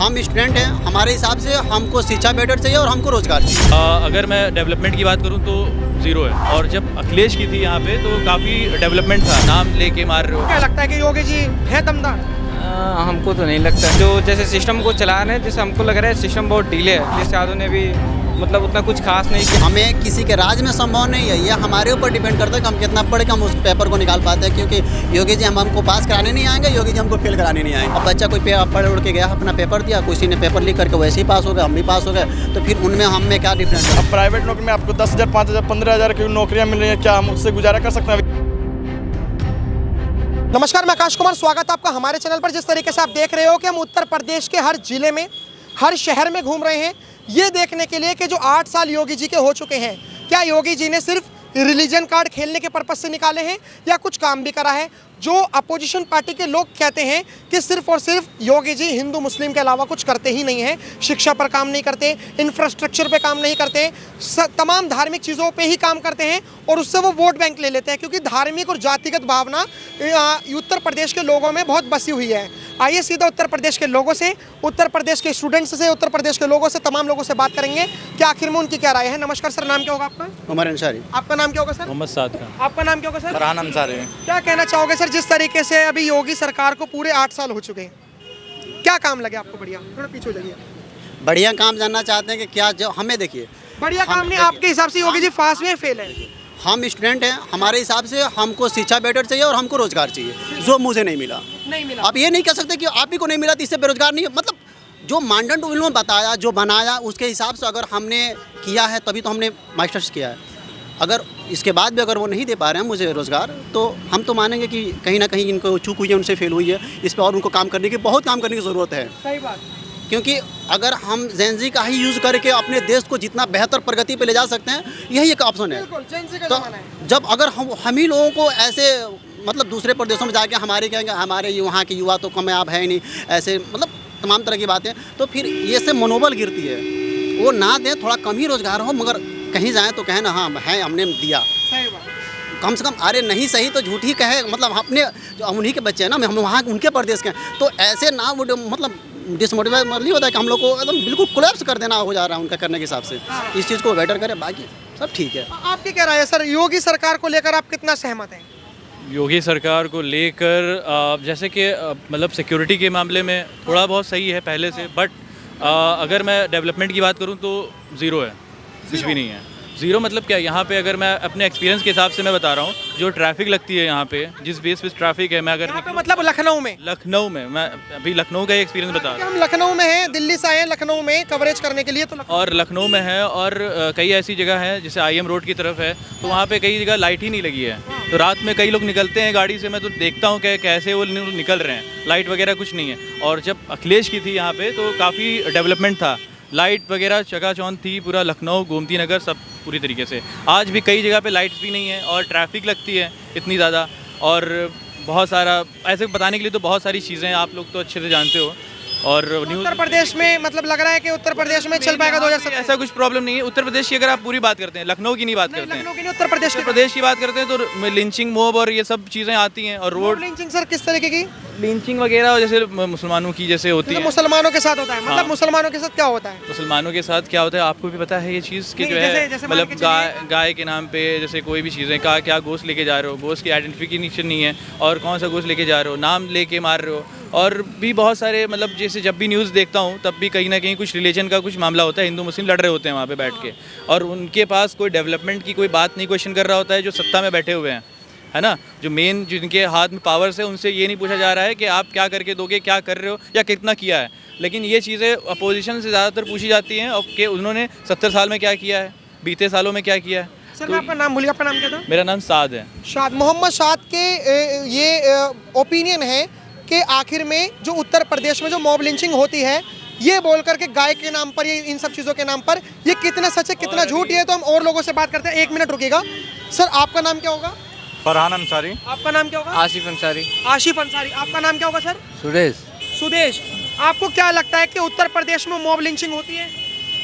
हम स्टूडेंट हैं, हमारे हिसाब से हमको शिक्षा बेटर चाहिए और हमको रोजगार चाहिए। अगर मैं डेवलपमेंट की बात करूं तो ज़ीरो है, और जब अखिलेश की थी यहाँ पे तो काफ़ी डेवलपमेंट था। नाम लेके मार रहे हो। क्या लगता है कि योगी जी है दमदार? हमको तो नहीं लगता। जो जैसे सिस्टम को चला रहे हैं, जैसे हमको लग रहा है सिस्टम बहुत ढीले है। अखिलेश यादव ने भी मतलब उतना कुछ खास नहीं किया। हमें किसी के राज में संभव नहीं है, ये हमारे ऊपर डिपेंड करता है कि हम कितना पढ़ के हम उस पेपर को निकाल पाते हैं। क्योंकि योगी जी हमको पास कराने नहीं आएंगे, योगी जी हमको फेल कराने नहीं आएंगे। अब बच्चा कोई पढ़ उड़ के गया, अपना पेपर दिया, किसी ने पेपर लीक करके वैसे ही पास हो गया, हम भी पास हो गए, तो फिर उनमें हम में क्या डिफरेंस है? अब प्राइवेट नौकरी में आपको 10,000, 5,000, 15,000 की नौकरियां मिल रही हैं, क्या हम उससे गुजारा कर सकते हैं? नमस्कार, मैं आकाश कुमार, स्वागत है आपका हमारे चैनल पर। जिस तरीके से आप देख रहे हो कि हम उत्तर प्रदेश के हर जिले में, हर शहर में घूम रहे हैं, ये देखने के लिए कि जो 8 साल योगी जी के हो चुके हैं, क्या योगी जी ने सिर्फ रिलीजन कार्ड खेलने के पर्पज से निकाले हैं या कुछ काम भी करा है। जो अपोजिशन पार्टी के लोग कहते हैं कि सिर्फ और सिर्फ योगी जी हिंदू मुस्लिम के अलावा कुछ करते ही नहीं हैं, शिक्षा पर काम नहीं करते, इंफ्रास्ट्रक्चर पे काम नहीं करते, तमाम धार्मिक चीज़ों पे ही काम करते हैं और उससे वो वोट बैंक ले लेते हैं, क्योंकि धार्मिक और जातिगत भावना उत्तर प्रदेश के लोगों में बहुत बसी हुई है। आइए सीधा उत्तर प्रदेश के लोगों से, उत्तर प्रदेश के स्टूडेंट्स से, उत्तर प्रदेश के लोगों से, तमाम लोगों से बात करेंगे कि आखिर में उनकी क्या राय है। नमस्कार सर, नाम क्या होगा आपका? उमर अंसारी। आपका नाम क्या होगा सर? मोहम्मद साद खान। आपका नाम क्या होगा सर? फरहान अंसारी। क्या कहना चाहोगे सर, जिस तरीके से अभी योगी सरकार को पूरे 8 साल हो चुके हैं, क्या काम लगे आपको? बढ़िया, थोड़ा पीछे हो जाइए। बढ़िया काम जानना चाहते हैं कि क्या, जो हमें देखिए बढ़िया काम नहीं, आपके हिसाब से योगी जी पास में फेल है? हम स्टूडेंट हैं, हमारे हिसाब से हमको शिक्षा बेटर चाहिए और हमको रोजगार चाहिए, जो मुझे नहीं मिला। नहीं मिला। आप ये नहीं कह सकते कि आप ही को नहीं मिला तो इससे बेरोजगार नहीं है। मतलब जो मानदंड उन्होंने बताया, जो बनाया, उसके हिसाब से अगर हमने किया है तभी तो हमने मास्टर्स किया है। अगर इसके बाद भी अगर वो नहीं दे पा रहे हैं मुझे रोज़गार, तो हम तो मानेंगे कि कहीं ना कहीं इनको चूक हुई है, उनसे फेल हुई है। इस पर और उनको काम करने की, बहुत काम करने की ज़रूरत है। सही बात। क्योंकि अगर हम जेनजी का ही यूज़ करके अपने देश को जितना बेहतर प्रगति पे ले जा सकते हैं, यही एक ऑप्शन है। बिल्कुल, जेनजी का तो जमाना है। जब अगर हम ही लोगों को ऐसे मतलब दूसरे प्रदेशों में जाके हमारे कहेंगे हमारे वहाँ के युवा तो कामयाब है ही नहीं, ऐसे मतलब तमाम तरह की बातें, तो फिर ये से मनोबल गिरती है। वो ना दें, थोड़ा कम ही रोज़गार हो, मगर कहीं जाएँ तो कहें ना हाँ है हमने दिया। सही बात। कम से कम अरे नहीं सही तो झूठ ही कहे, मतलब अपने जो उन्हीं के बच्चे हैं ना, हम वहाँ उनके प्रदेश के हैं, तो ऐसे ना वो मतलब डिसमोटिवेट नहीं होता है कि हम लोग को एकदम बिल्कुल कोलैप्स कर देना हो जा रहा है उनका करने के हिसाब से। इस चीज़ को बेटर करें, बाकी सब ठीक है। आपकी क्या राय है सर, योगी सरकार को लेकर आप कितना सहमत हैं? योगी सरकार को लेकर जैसे कि मतलब सिक्योरिटी के मामले में थोड़ा बहुत सही है पहले से, बट अगर मैं डेवलपमेंट की बात करूं तो ज़ीरो है, कुछ भी नहीं है। ज़ीरो मतलब क्या, यहाँ पे अगर मैं अपने एक्सपीरियंस के हिसाब से मैं बता रहा हूँ, जो ट्रैफिक लगती है यहाँ पे, जिस बेस पे ट्रैफिक है, मैं अगर यहाँ पे मतलब लखनऊ में? लखनऊ में, मैं अभी लखनऊ का ही एक्सपीरियंस बता रहा हूँ। हम लखनऊ में हैं, दिल्ली से आए हैं लखनऊ में कवरेज करने के लिए, तो और लखनऊ में है, और कई ऐसी जगह है जैसे IM रोड की तरफ है, तो वहाँ पे कई जगह लाइट ही नहीं लगी है। तो रात में कई लोग निकलते हैं गाड़ी से, मैं तो देखता हूँ कि कैसे वो निकल रहे हैं, लाइट वगैरह कुछ नहीं है। और जब अखिलेश की थी यहाँ पे तो काफ़ी डेवलपमेंट था, लाइट वगैरह चकाचौंध थी, पूरा लखनऊ, गोमती नगर सब पूरी तरीके से। आज भी कई जगह पे लाइट्स भी नहीं है और ट्रैफिक लगती है इतनी ज़्यादा, और बहुत सारा ऐसे बताने के लिए तो बहुत सारी चीज़ें आप लोग तो अच्छे से जानते हो। और उत्तर प्रदेश में मतलब लग रहा है कि उत्तर प्रदेश में चल पाएगा 2027? ऐसा कुछ प्रॉब्लम नहीं है। उत्तर प्रदेश की अगर आप पूरी बात करते हैं, लखनऊ की नहीं बात करते हैं, लखनऊ की नहीं, उत्तर प्रदेश की बात करते हैं, तो लिंचिंग मॉब और ये सब चीज़ें आती हैं, और रोड लिंचिंग सर किस तरीके की? लिंचिंग वगैरह जैसे मुसलमानों की जैसे होती है। मुसलमानों के साथ होता है? मतलब हाँ। मुसलमानों के साथ क्या होता है? मुसलमानों के साथ क्या होता है आपको भी पता है ये चीज़ कि नहीं, जो है जैसे मान मतलब के गाय के नाम पे जैसे कोई भी चीज़ें का क्या गोश्त लेके जा रहे हो, गोश्त की आइडेंटिफिकेशन नहीं है, और कौन सा गोश्त लेके जा रहे हो, नाम लेके मार रहे हो। और भी बहुत सारे मतलब जैसे जब भी न्यूज़ देखता हूँ तब भी कहीं ना कहीं कुछ रिलीजन का कुछ मामला होता है, हिंदू मुस्लिम लड़ रहे होते हैं वहाँ पे बैठ के, और उनके पास कोई डेवलपमेंट की कोई बात नहीं क्वेश्चन कर रहा होता है जो सत्ता में बैठे हुए हैं, है ना, जो मेन जिनके हाथ में पावर्स है, उनसे ये नहीं पूछा जा रहा है कि आप क्या करके दोगे, क्या कर रहे हो या कितना किया है। लेकिन ये चीज़ें अपोजिशन से ज़्यादातर पूछी जाती हैं और कि उन्होंने 70 साल में क्या किया है, बीते सालों में क्या किया है। सर मैं आपका नाम भूलिए, आपका नाम क्या था? मेरा नाम साद है। शाद, मोहम्मद शाद के ये ओपिनियन है कि आखिर में जो उत्तर प्रदेश में जो मॉब लिंचिंग होती है, ये बोल करके गाय के नाम पर, ये इन सब चीज़ों के नाम पर, ये कितना सच है कितना झूठ, ये तो हम और लोगों से बात करते हैं। 1 मिनट रुकिएगा सर, आपका नाम क्या होगा? फरहान अंसारी। आपका नाम क्या होगा? आसिफ अंसारी। आशिफ अंसारी। आपका नाम क्या होगा सर? सुरेश। सुदेश। आपको क्या लगता है कि उत्तर प्रदेश में मॉब लिंचिंग होती है?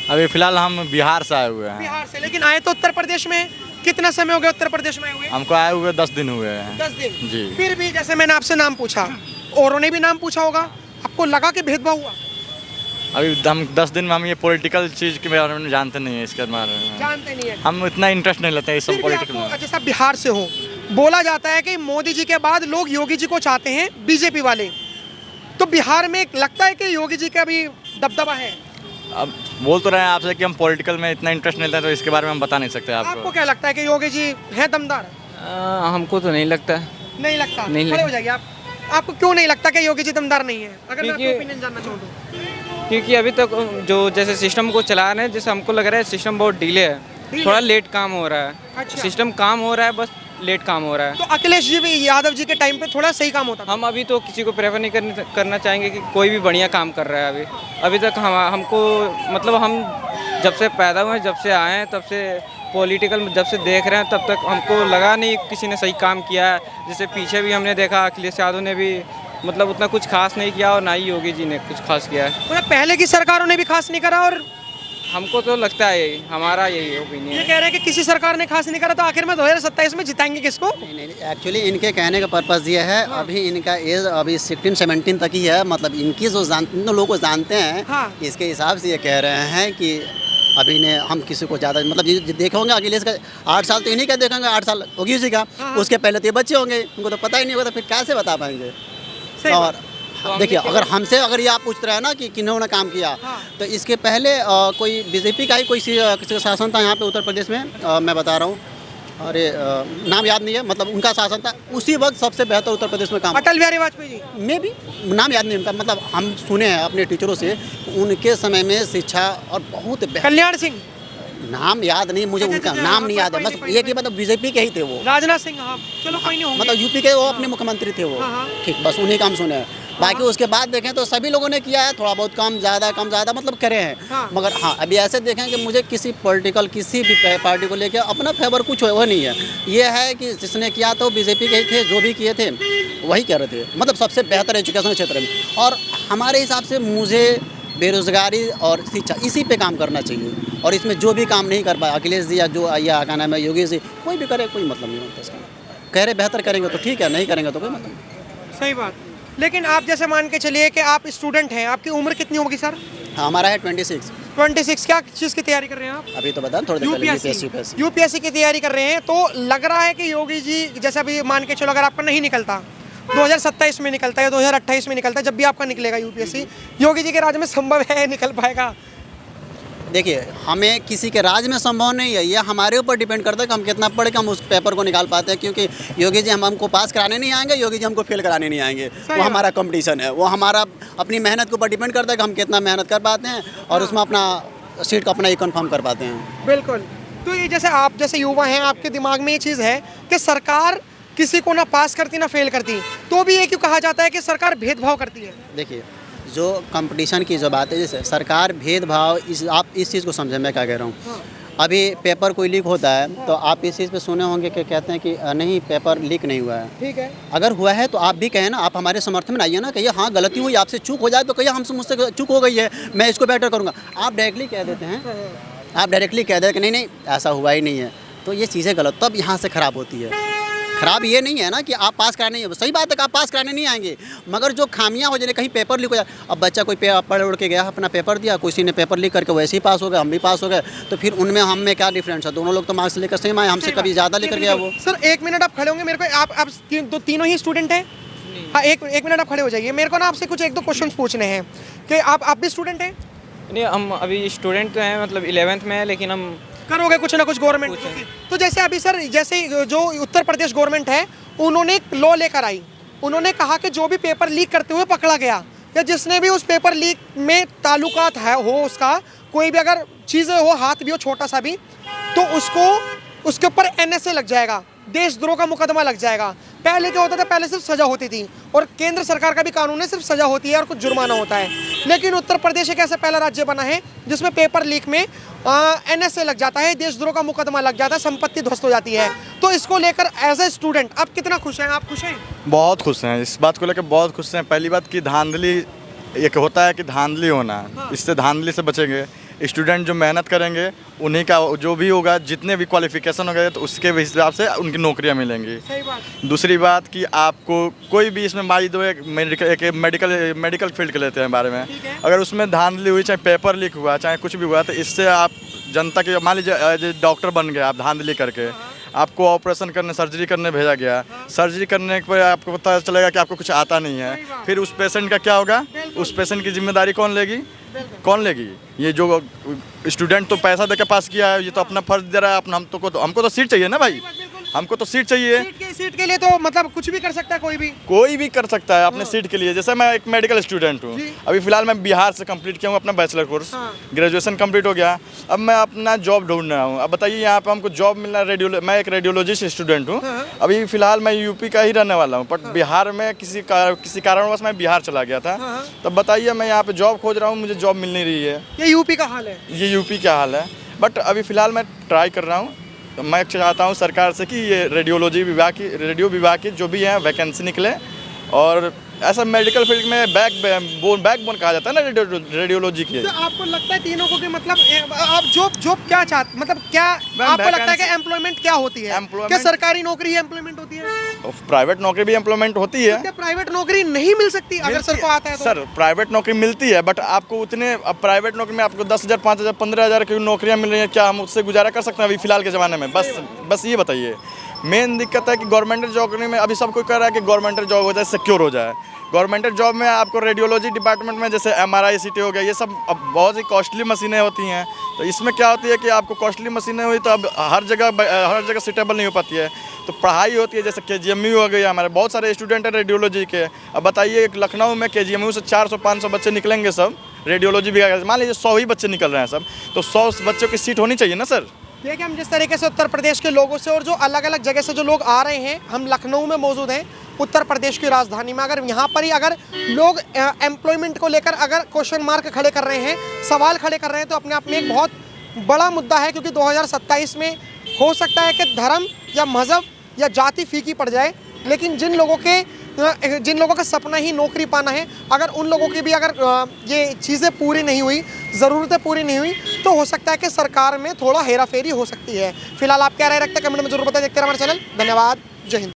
अभी फिलहाल हम बिहार से आए हुए हैं। बिहार से, लेकिन आए तो उत्तर प्रदेश में। कितना समय हो गया उत्तर प्रदेश में आए हुए? हमको आए हुए 10 दिन हुए हैं। 10 दिन। जी। फिर भी जैसे मैंने आपसे नाम पूछा, औरों ने भी नाम पूछा होगा, आपको लगा कि भेदभाव हुआ? अभी हम 10 दिन में हम ये पॉलिटिकल चीज़ के बारे में जानते नहीं है, इसके बारे में जानते नहीं है। हम इतना इंटरेस्ट नहीं लेते हैं इस सब फिर भी पॉलिटिकल में। आपको, जैसे आप बिहार से हो, बोला जाता है कि मोदी जी के बाद लोग योगी जी को चाहते हैं, बीजेपी वाले। तो बिहार में लगता है कि योगी जी का भी दबदबा है। अब बोल तो रहे हैं आपसे कि हम पॉलिटिकल में इतना इंटरेस्ट नहीं लेते, तो इसके बारे में हम बता नहीं सकते आपको आपको। क्या लगता है कि योगी जी है दमदार? हमको तो नहीं लगता। नहीं लगता। नहीं खड़े लगता। हो जाइए आप। आपको क्यों नहीं लगता कि योगी जी दमदार नहीं है? अगर मैं आपका क्योंकि- ओपिनियन जानना चाहूँ तो। क्योंकि अभी तक जो जैसे सिस्टम को चला रहे हैं, जैसे हमको लग रहा है सिस्टम बहुत डिले है, थोड़ा लेट काम हो रहा है। अच्छा। सिस्टम काम हो रहा है, बस लेट काम हो रहा है। तो अखिलेश जी भी, यादव जी के टाइम पे थोड़ा सही काम होता था। हम अभी तो किसी को प्रेफर नहीं करना चाहेंगे कि कोई भी बढ़िया काम कर रहा है अभी तक हमको मतलब हम जब से पैदा हुए, जब से आए हैं, तब से पॉलिटिकल जब से देख रहे हैं, तब तक हमको लगा नहीं किसी ने सही काम किया है। जैसे पीछे भी हमने देखा, अखिलेश यादव ने भी मतलब उतना कुछ खास नहीं किया और ना ही योगी जी ने कुछ खास किया है। मतलब पहले की सरकारों ने भी खास नहीं करा, और हमको तो लगता है यही, हमारा यही ओपिनियन ये है। कह रहे हैं कि किसी सरकार ने खास नहीं करा, तो आखिर में 2027 में जिताएंगे किसको? नहीं, एक्चुअली इनके कहने का पर्पज़ ये है, अभी इनका एज अभी 16-17 तक ही है, मतलब इनकी जो इन लोगों को जानते हैं, हाँ। इसके हिसाब से ये कह रहे हैं कि अभी ने हम किसी को ज़्यादा मतलब ये देखे होंगे अखिलेश का 8 साल तो इन्हीं का देखेंगे, 8 साल योगी जी का, हाँ। उसके पहले तो ये बच्चे होंगे, उनको तो पता ही नहीं होगा, तो फिर कैसे बता पाएंगे? सही और बात। देखिए, अगर हमसे अगर ये आप पूछ रहे हैं ना कि किन्होंने काम किया, हाँ। तो इसके पहले कोई बीजेपी का ही कोई किसी का शासन था यहाँ पे उत्तर प्रदेश में, मैं बता रहा हूँ, अरे नाम याद नहीं है, मतलब उनका शासन था, उसी वक्त सबसे बेहतर उत्तर प्रदेश में काम अटल बिहारी वाजपेयी जी। में भी नाम याद नहीं उनका, मतलब हम सुने हैं अपने टीचरों से, उनके समय में शिक्षा और बहुत कल्याण सिंह, नाम याद नहीं मुझे, अच्छा, उनका अच्छा, नाम नहीं याद है, कोई बस नहीं, कोई ये नहीं। कि मतलब बीजेपी के ही थे वो, राजनाथ सिंह, हाँ चलो कोई नहीं होंगे। मतलब यूपी के वो अपने मुख्यमंत्री थे वो, हाँ, हाँ। ठीक, बस उन्हीं का हम सुने हैं। बाकी उसके बाद देखें तो सभी लोगों ने किया है, थोड़ा बहुत कम ज़्यादा मतलब करे हैं, हाँ। मगर हाँ अभी ऐसे देखें कि मुझे किसी पॉलिटिकल किसी भी पार्टी को लेकर अपना फेवर कुछ वो नहीं है। ये है कि जिसने किया तो बीजेपी के ही थे, जो भी किए थे वही कह रहे थे, मतलब सबसे बेहतर एजुकेशन क्षेत्र में, और हमारे हिसाब से मुझे बेरोज़गारी और शिक्षा इसी पे काम करना चाहिए, और इसमें जो भी काम नहीं कर पाया अखिलेश जी या जो या क्या नाम है योगी जी, कोई भी करे कोई मतलब नहीं होता इसका। कह रहे बेहतर करेंगे तो ठीक है, नहीं करेंगे तो कोई मतलब नहीं। सही बात। लेकिन आप जैसे मान के चलिए कि आप स्टूडेंट हैं, आपकी उम्र कितनी होगी सर? हमारा है 26। 26। क्या चीज़ की तैयारी कर रहे हैं आप? अभी तो बता थोड़ी देर पहले यूपीएससी यूपीएससी। यूपीएससी की तैयारी कर रहे हैं, तो लग रहा है कि योगी जी, जैसे अभी मान के चलो अगर आपका नहीं निकलता, 2027 में निकलता है, 2028 में निकलता है, जब भी आपका निकलेगा यूपीएससी, योगी जी के राज में संभव है निकल पाएगा? देखिए, हमें किसी के राज में संभव नहीं है, ये हमारे ऊपर डिपेंड करता है कि हम कितना पढ़ के हम उस पेपर को निकाल पाते हैं, क्योंकि योगी जी हमको पास कराने नहीं आएंगे, योगी जी हमको फेल कराने नहीं आएंगे, वो हमारा कंपटीशन है, वो हमारा अपनी मेहनत के ऊपर डिपेंड करता है कि हम कितना मेहनत कर पाते हैं और उसमें अपना सीट को अपना ही कन्फर्म कर पाते हैं। बिल्कुल। तो ये जैसे आप जैसे युवा हैं, आपके दिमाग में ये चीज़ है कि सरकार किसी को ना पास करती ना फेल करती, तो भी ये क्यों कहा जाता है कि सरकार भेदभाव करती है? देखिए, जो कंपटीशन की जो बात है, जैसे सरकार भेदभाव, आप इस चीज़ को समझें मैं क्या कह रहा हूँ। अभी पेपर कोई लीक होता है तो आप इस चीज़ पे सुने होंगे कि कहते हैं कि नहीं पेपर लीक नहीं हुआ है। ठीक है। अगर हुआ है तो आप भी कहें ना, आप हमारे समर्थन में आइए ना, कहिए हाँ गलती हुई, आपसे चूक हो जाए तो कहिए हमसे मुझसे चूक हो गई है, मैं इसको बेटर करूँगा। आप डायरेक्टली कह देते हैं, आप डायरेक्टली कह देते कि नहीं ऐसा हुआ ही नहीं है, तो ये चीज़ें गलत, तब यहाँ से ख़राब होती है। खराब ये नहीं है ना कि आप पास कराने, सही बात है कि आप पास कराने नहीं आएंगे, मगर जो खामियां हो जाए, कहीं पेपर लीक हो जाए, अब बच्चा कोई पढ़ उड़ के गया अपना पेपर दिया, किसी ने पेपर लीक करके वैसे ही पास हो गया, हम भी पास हो गए, तो फिर उनमें हम में क्या डिफरेंस है? दोनों लोग तो मार्क्स लेकर सेम आए, हमसे कभी ज़्यादा लेकर गया वो। सर 1 मिनट आप खड़े होंगे, मेरे को आप तीनों ही स्टूडेंट हैं? हाँ, एक मिनट आप खड़े हो जाइए, मेरे को ना आपसे कुछ 1-2 क्वेश्चन पूछने हैं कि आप भी स्टूडेंट हैं? नहीं, हम अभी स्टूडेंट तो हैं, मतलब 11th में है, लेकिन हम करोगे कुछ ना कुछ गवर्नमेंट। तो जैसे अभी सर, जैसे जो उत्तर प्रदेश गवर्नमेंट है, उन्होंने एक लॉ लेकर आई, उन्होंने कहा कि जो भी पेपर लीक करते हुए पकड़ा गया या जिसने भी उस पेपर लीक में ताल्लुकात है हो, उसका कोई भी अगर चीज़ें हो, हाथ भी हो छोटा सा भी, तो उसके ऊपर NSA लग जाएगा, देशद्रोह का मुकदमा लग जाएगा। पहले क्या होता था, पहले सिर्फ सज़ा होती थी, और केंद्र सरकार का भी कानून है, सिर्फ सज़ा होती है और कुछ जुर्माना होता है। लेकिन उत्तर प्रदेश एक ऐसा पहला राज्य बना है जिसमें पेपर लीक में NSA लग जाता है, देशद्रोह का मुकदमा लग जाता है, संपत्ति ध्वस्त हो जाती है। तो इसको लेकर एज ए स्टूडेंट आप कितना खुश हैं? आप खुश हैं? बहुत खुश हैं, इस बात को लेकर बहुत खुश हैं। पहली बात कि धांधली एक होता है कि धांधली होना, इससे धांधली से बचेंगे। स्टूडेंट जो मेहनत करेंगे उन्हीं का जो भी होगा, जितने भी क्वालिफिकेशन हो गए तो उसके हिसाब से उनकी नौकरियां मिलेंगी। सही बात। दूसरी बात कि आपको कोई भी इसमें मान लो एक मेडिकल फील्ड के लेते हैं बारे में, अगर उसमें धांधली हुई, चाहे पेपर लीक हुआ, चाहे कुछ भी हुआ, तो इससे आप जनता के, मान लीजिए डॉक्टर बन गए आप धांधली करके, आपको ऑपरेशन करने, सर्जरी करने भेजा गया, सर्जरी करने पर आपको पता चलेगा कि आपको कुछ आता नहीं है, फिर उस पेशेंट का क्या होगा? उस पेशेंट की जिम्मेदारी कौन लेगी? कौन लेगी? ये जो स्टूडेंट तो पैसा देकर पास किया है, ये तो अपना फर्ज दे रहा है अपना, हमको तो सीट चाहिए ना भाई, हमको तो सीट चाहिए। सीट के लिए तो मतलब कुछ भी कर सकता है कोई भी कर सकता है अपने सीट के लिए। जैसे मैं एक मेडिकल स्टूडेंट हूँ, अभी फिलहाल मैं बिहार से कंप्लीट किया हूँ अपना बैचलर कोर्स, ग्रेजुएशन कंप्लीट हो गया, अब मैं अपना जॉब ढूंढ रहा हूँ। अब बताइए यहाँ पे हमको जॉब मिलना, मैं एक रेडियोलॉजिस्ट स्टूडेंट हूँ, अभी फिलहाल मैं यूपी का ही रहने वाला हूँ, बट बिहार में किसी कारणवश मैं बिहार चला गया था। तब बताइए मैं यहाँ पे जॉब खोज रहा हूँ, मुझे जॉब मिल नहीं रही है। ये यूपी का हाल है, ये यूपी का हाल है, बट अभी फ़िलहाल मैं ट्राई कर रहा हूँ। तो मैं चाहता हूँ सरकार से कि ये रेडियो विभाग की जो भी है वैकेंसी निकले, और ऐसा मेडिकल फील्ड में बैकबोन कहा जाता है ना रेडियोलॉजी की। तो आपको लगता है तीनों को कि मतलब आप जॉब क्या चाहते, मतलब क्या आपको लगता है कि एम्प्लॉयमेंट क्या होती है? क्या सरकारी नौकरी ही एम्प्लॉयमेंट होती है? प्राइवेट नौकरी भी एम्प्लॉयमेंट होती है। क्या प्राइवेट नौकरी नहीं मिल सकती अगर सर को आता है तो? सर प्राइवेट नौकरी मिलती है, बट आपको उतने, अब प्राइवेट नौकरी में आपको 10,000, 5,000, 15,000 की नौकरियां मिल रही हैं, क्या हम उससे गुजारा कर सकते हैं अभी फिलहाल के ज़माने में? बस ये बताइए। मेन दिक्कत है कि गवर्नमेंट जॉब में अभी सब कोई कह रहा है कि गवर्नमेंट जॉब हो जाए, सिक्योर हो जाए। गवर्नमेंट जॉब में आपको रेडियोलॉजी डिपार्टमेंट में जैसे MRI CT हो गया, ये सब अब बहुत ही कॉस्टली मशीनें होती हैं, तो इसमें क्या होती है कि आपको कॉस्टली मशीनें हुई तो अब हर जगह सूटेबल नहीं हो पाती है। तो पढ़ाई होती है, जैसे KGMU हो गई, हमारे बहुत सारे स्टूडेंट हैं रेडियोलॉजी के। अब बताइए लखनऊ में KGMU से 400-500 बच्चे निकलेंगे सब रेडियोलॉजी भी, मान लीजिए 100 ही बच्चे निकल रहे हैं सब, तो 100 बच्चों की सीट होनी चाहिए ना सर। देखिए हम जिस तरीके से उत्तर प्रदेश के लोगों से और जो अलग अलग जगह से जो लोग आ रहे हैं, हम लखनऊ में मौजूद हैं, उत्तर प्रदेश की राजधानी में। अगर यहाँ पर ही अगर लोग एम्प्लॉयमेंट को लेकर अगर क्वेश्चन मार्क खड़े कर रहे हैं, सवाल खड़े कर रहे हैं, तो अपने आप में एक बहुत बड़ा मुद्दा है, क्योंकि 2027 में हो सकता है कि धर्म या मज़हब या जाति फीकी पड़ जाए, लेकिन जिन लोगों का सपना ही नौकरी पाना है, अगर उन लोगों की भी अगर ये चीज़ें पूरी नहीं हुई, ज़रूरतें पूरी नहीं हुई, तो हो सकता है कि सरकार में थोड़ा हेराफेरी हो सकती है। फिलहाल आप क्या राय रखते हैं कमेंट में जरूर बताएं। देखते रहिए हमारा चैनल। धन्यवाद। जय हिंद।